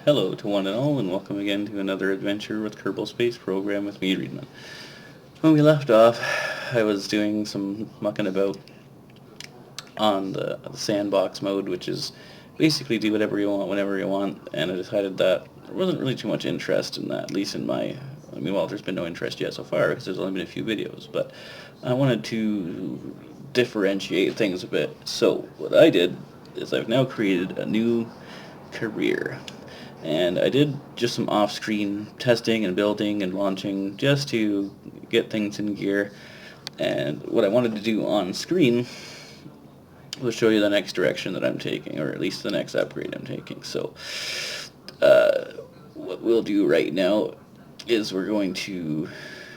Hello to one and all, and welcome again to another adventure with Kerbal Space Program with me, Readman. When we left off, I was doing some mucking about on the sandbox mode, which is basically do whatever you want, whenever you want, and I decided that there wasn't really too much interest in that, at least in my... well, there's been no interest yet so far, because there's only been a few videos, but I wanted to differentiate things a bit. So what I did is I've now created a new career. And I did just some off-screen testing and building and launching just to get things in gear. And what I wanted to do on screen was show you the next direction that I'm taking, or at least the next upgrade I'm taking. So what we'll do right now is we're going to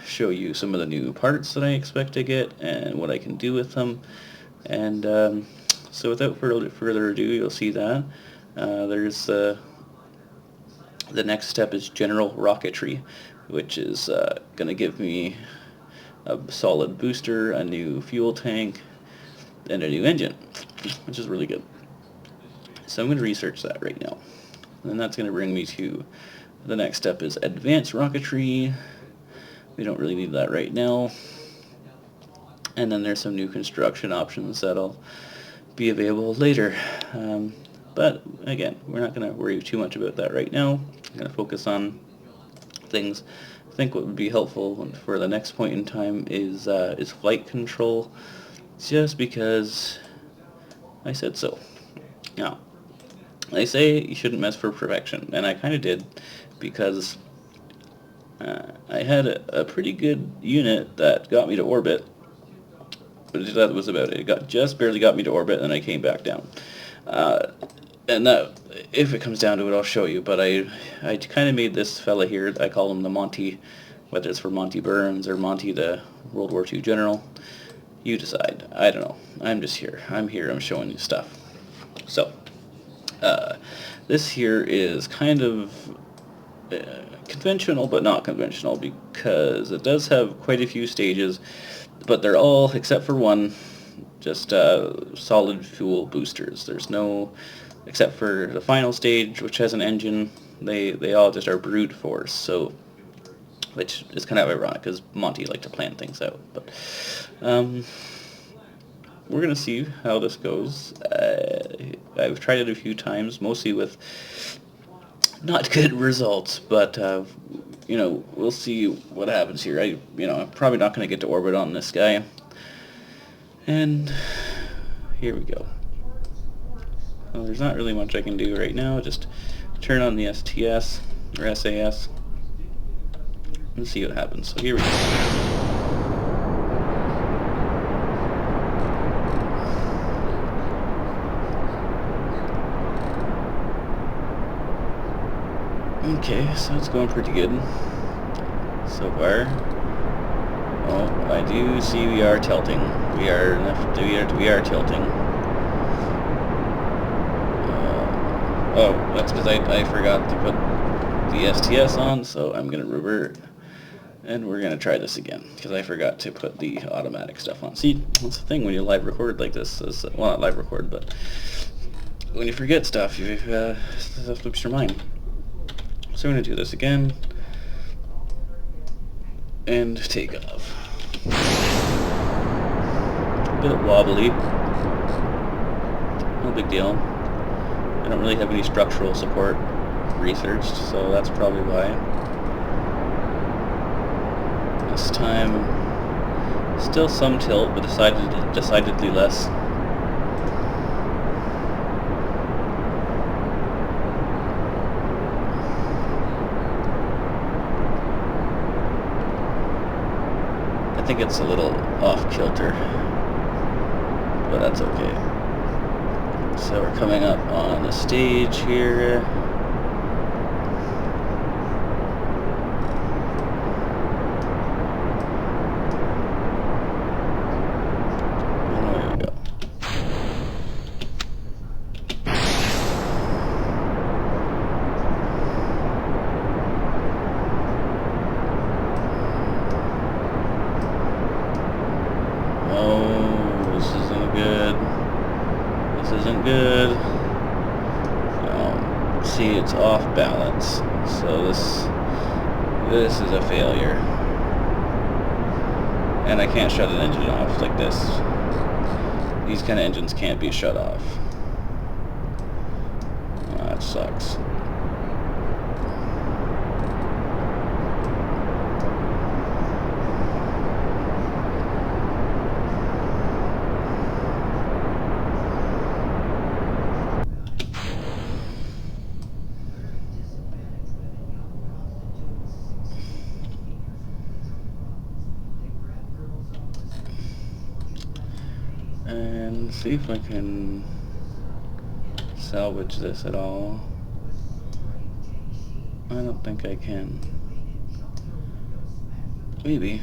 show you some of the new parts that I expect to get and what I can do with them. And so without further ado, you'll see that there's the next step is general rocketry, which is going to give me a solid booster, a new fuel tank, and a new engine, which is really good. So I'm going to research that right now. And that's going to bring me to the next step is advanced rocketry. We don't really need that right now. And then there's some new construction options that'll be available later. But again, we're not going to worry too much about that right now. I'm going to focus on things. I think what would be helpful for the next point in time is flight control, just because I said so. Now, they say you shouldn't mess for perfection, and I kind of did, because I had a pretty good unit that got me to orbit, but that was about it. It just barely got me to orbit, and I came back down. And that, if it comes down to it, I'll show you, but I kind of made this fella here, I call him the Monty, whether it's for Monty Burns or Monty the World War II general, you decide. I don't know. I'm just here. I'm showing you stuff. So, this here is kind of conventional, but not conventional, because it does have quite a few stages, but they're all, except for one, just solid fuel boosters. There's no... except for the final stage, which has an engine, they all just are brute force, so, which is kind of ironic, because Monty liked to plan things out, but, we're going to see how this goes. I've tried it a few times, mostly with not good results, but, you know, we'll see what happens here. I'm probably not going to get to orbit on this guy, and here we go. Well, there's not really much I can do right now. Just turn on the STS, or SAS, and see what happens. So here we go. Okay, so it's going pretty good so far. Oh, I do see we are tilting. We are tilting. Oh, that's because I forgot to put the STS on, so I'm going to revert, and we're going to try this again, because I forgot to put the automatic stuff on. See, that's the thing when you live record like this, well, not live record, but when you forget stuff, that flips your mind. So I'm going to do this again, and take off. A bit wobbly, no big deal. I don't really have any structural support researched, so that's probably why. This time, still some tilt, but decidedly less. I think it's a little off kilter, but that's okay. So we're coming up on the stage here. And there we go. Oh, this isn't good. This isn't good. See, it's off balance. So this is a failure. And I can't shut an engine off like this. These kind of engines can't be shut off. Oh, that sucks. And see if I can salvage this at all. I don't think I can. Maybe.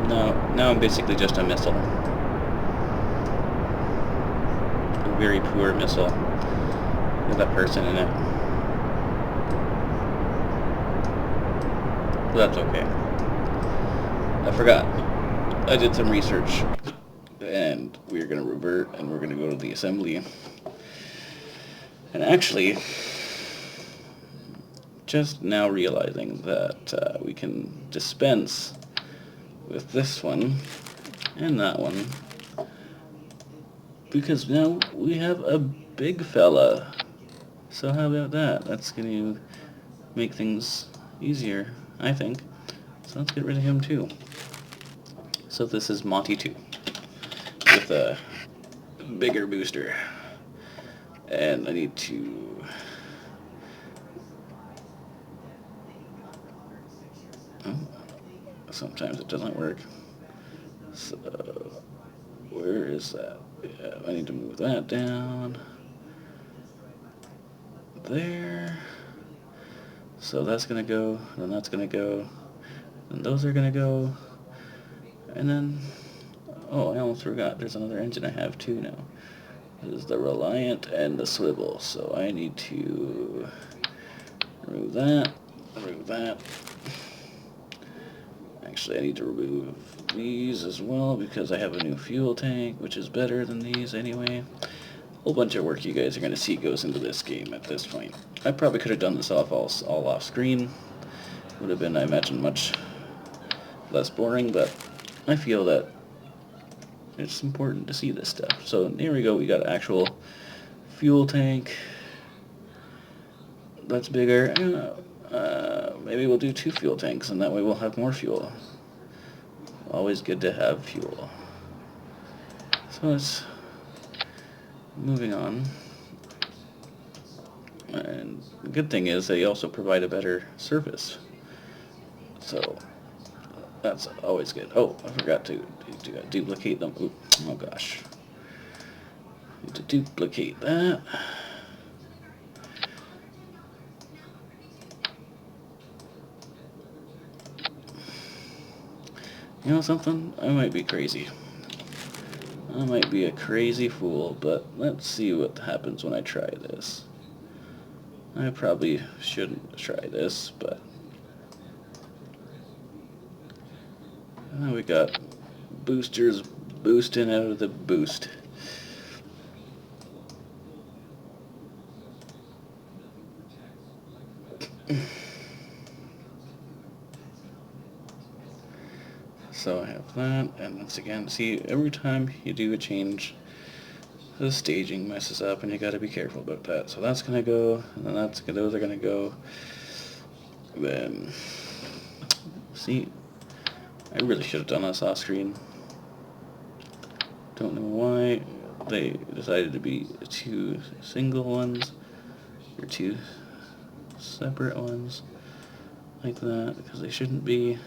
No, now I'm basically just a missile. A very poor missile with a person in it. But that's okay. I forgot. I did some research, and we're going to revert, and we're going to go to the assembly. And actually, just now realizing that we can dispense with this one and that one, because now we have a big fella. So how about that? That's going to make things easier, I think. So let's get rid of him too. So this is Monty 2 with a bigger booster. And I need to... Oh, sometimes it doesn't work. So where is that? Yeah, I need to move that down. There. So that's going to go, and that's going to go, and those are going to go, and then, oh, I almost forgot, there's another engine I have too now. This is the Reliant and the Swivel, so I need to remove that, remove that. Actually, I need to remove these as well, because I have a new fuel tank, which is better than these anyway. A whole bunch of work you guys are going to see goes into this game at this point. I probably could have done this all off screen. Would have been, I imagine, much less boring, but I feel that it's important to see this stuff. So here we go, we got an actual fuel tank. That's bigger. Maybe we'll do 2 fuel tanks, and that way we'll have more fuel. Always good to have fuel. So it's moving on. And the good thing is they also provide a better surface. So that's always good. Oh, I forgot to duplicate them. Ooh, oh gosh. Need to duplicate that. You know something? I might be crazy. I might be a crazy fool, but let's see what happens when I try this. I probably shouldn't try this, but... we got boosters boosting out of the boost. So I have that, and once again, see, every time you do a change, the staging messes up, and you got to be careful about that. So that's gonna go, and then those are gonna go. Then, see, I really should have done this off screen. Don't know why they decided to be 2 single ones or 2 separate ones like that, because they shouldn't be.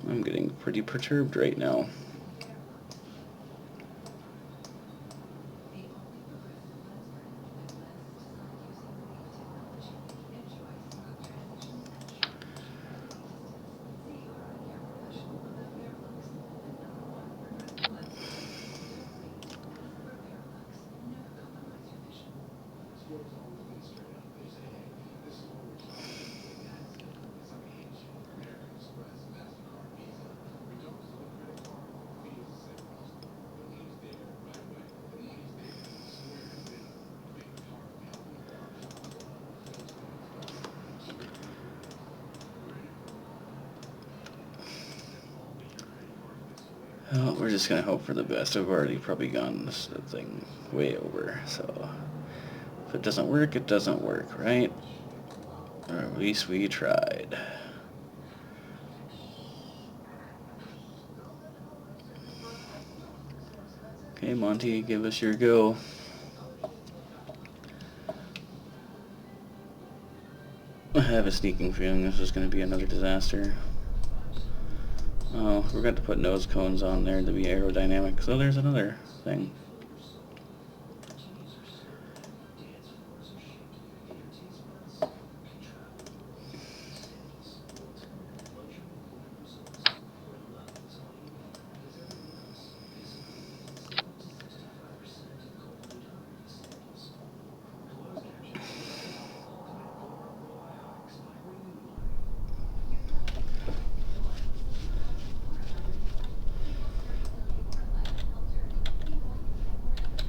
I'm getting pretty perturbed right now. Well, we're just gonna hope for the best. I've already probably gone this thing way over, so if it doesn't work, it doesn't work, right? Or at least we tried. Okay, Monty, give us your go. I have a sneaking feeling this is going to be another disaster. Oh, we're going to put nose cones on there to be aerodynamic, so there's another thing.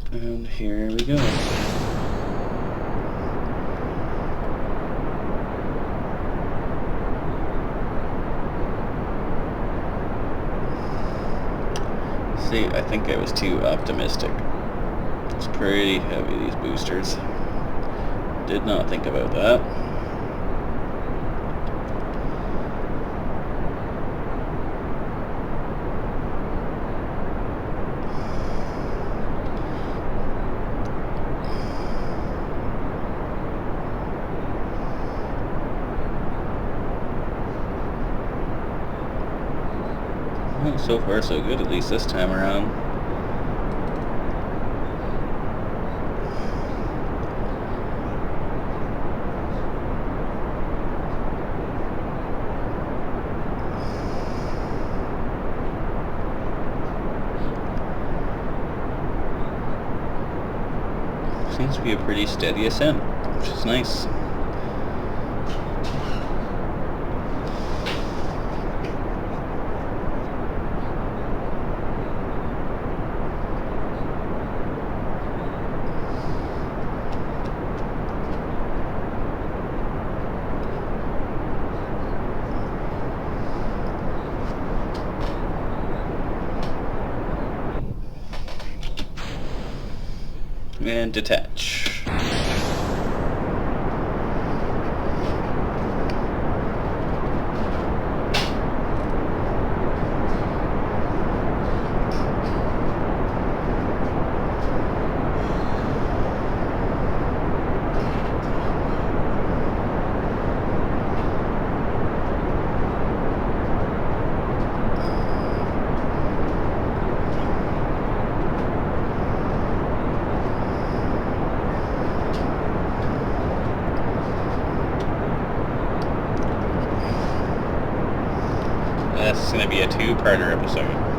And here we go. See, I think I was too optimistic. It's pretty heavy, these boosters. Did not think about that. Well, so far so good, at least this time around. Seems to be a pretty steady ascent, which is nice. And detach. This is going to be a two-parter episode.